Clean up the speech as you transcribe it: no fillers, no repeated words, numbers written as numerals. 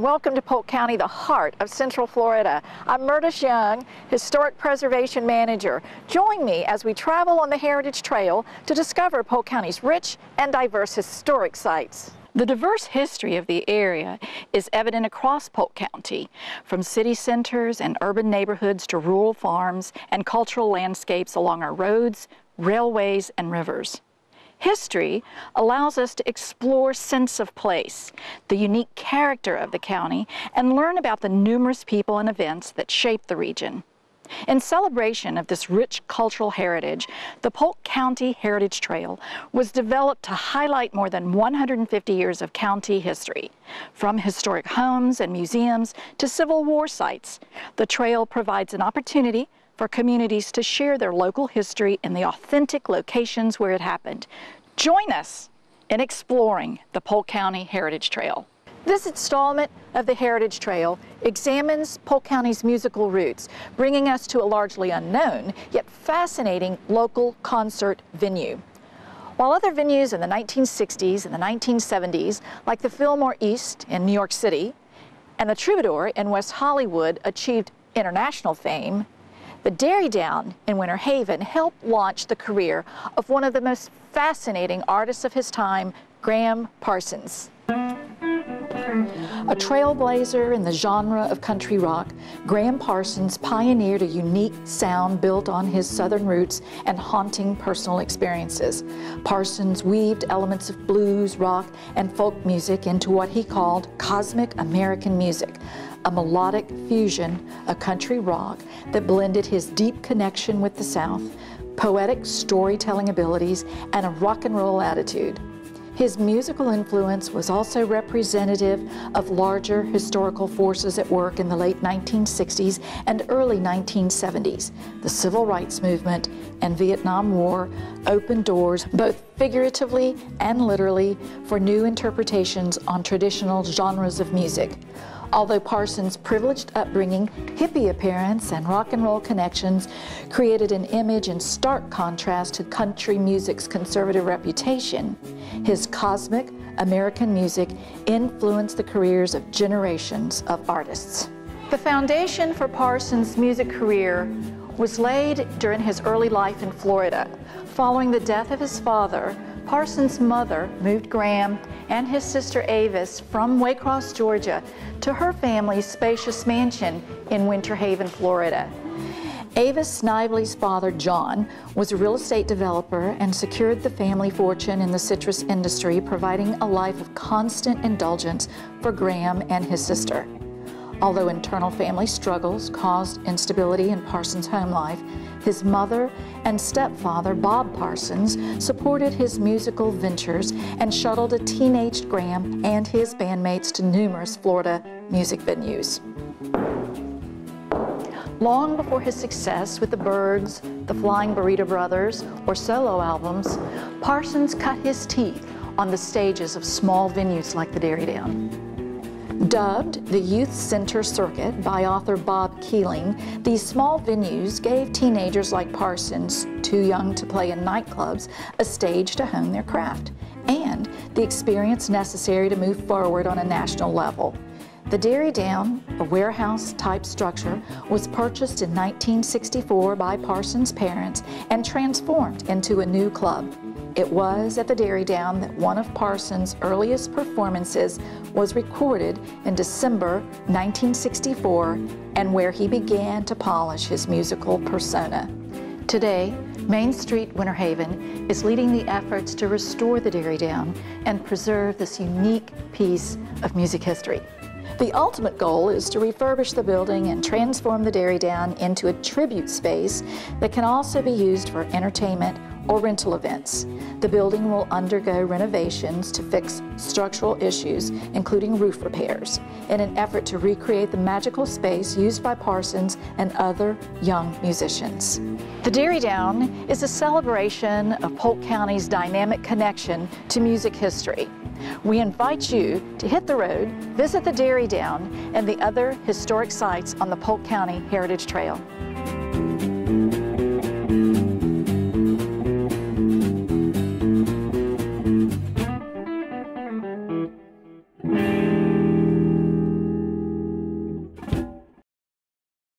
welcome to Polk County, the heart of Central Florida. I'm Myrtis Young, Historic Preservation Manager. Join me as we travel on the Heritage Trail to discover Polk County's rich and diverse historic sites. The diverse history of the area is evident across Polk County, from city centers and urban neighborhoods to rural farms and cultural landscapes along our roads, railways, and rivers. History allows us to explore sense of place, the unique character of the county, and learn about the numerous people and events that shape the region. In celebration of this rich cultural heritage, the Polk County Heritage Trail was developed to highlight more than 150 years of county history. From historic homes and museums to Civil War sites, the trail provides an opportunity for communities to share their local history in the authentic locations where it happened. Join us in exploring the Polk County Heritage Trail. This installment of the Heritage Trail examines Polk County's musical roots, bringing us to a largely unknown yet fascinating local concert venue. While other venues in the 1960s and the 1970s, like the Fillmore East in New York City and the Troubadour in West Hollywood, achieved international fame, the Derry Down in Winter Haven helped launch the career of one of the most fascinating artists of his time, Gram Parsons. A trailblazer in the genre of country rock, Gram Parsons pioneered a unique sound built on his southern roots and haunting personal experiences. Parsons weaved elements of blues, rock, and folk music into what he called cosmic American music, a melodic fusion of country rock that blended his deep connection with the South, poetic storytelling abilities, and a rock and roll attitude. His musical influence was also representative of larger historical forces at work in the late 1960s and early 1970s. The Civil Rights Movement and Vietnam War opened doors, both figuratively and literally, for new interpretations on traditional genres of music. Although Parsons' privileged upbringing, hippie appearance, and rock and roll connections created an image in stark contrast to country music's conservative reputation, his cosmic American music influenced the careers of generations of artists. The foundation for Parsons' music career was laid during his early life in Florida. Following the death of his father, Parsons' mother moved Gram and his sister Avis from Waycross, Georgia, to her family's spacious mansion in Winter Haven, Florida. Avis Snively's father, John, was a real estate developer and secured the family fortune in the citrus industry, providing a life of constant indulgence for Gram and his sister. Although internal family struggles caused instability in Parsons' home life, his mother and stepfather, Bob Parsons, supported his musical ventures and shuttled a teenaged Gram and his bandmates to numerous Florida music venues. Long before his success with the Byrds, the Flying Burrito Brothers, or solo albums, Parsons cut his teeth on the stages of small venues like the Derry Down. Dubbed the Youth Center Circuit by author Bob Keeling, these small venues gave teenagers like Parsons, too young to play in nightclubs, a stage to hone their craft, and the experience necessary to move forward on a national level. The Derry Down, a warehouse-type structure, was purchased in 1964 by Parsons' parents and transformed into a new club. It was at the Derry Down that one of Parsons' earliest performances was recorded in December 1964 and where he began to polish his musical persona. Today, Main Street, Winter Haven is leading the efforts to restore the Derry Down and preserve this unique piece of music history. The ultimate goal is to refurbish the building and transform the Derry Down into a tribute space that can also be used for entertainment or rental events. The building will undergo renovations to fix structural issues, including roof repairs, in an effort to recreate the magical space used by Parsons and other young musicians. The Derry Down is a celebration of Polk County's dynamic connection to music history. We invite you to hit the road, visit the Derry Down, and the other historic sites on the Polk County Heritage Trail.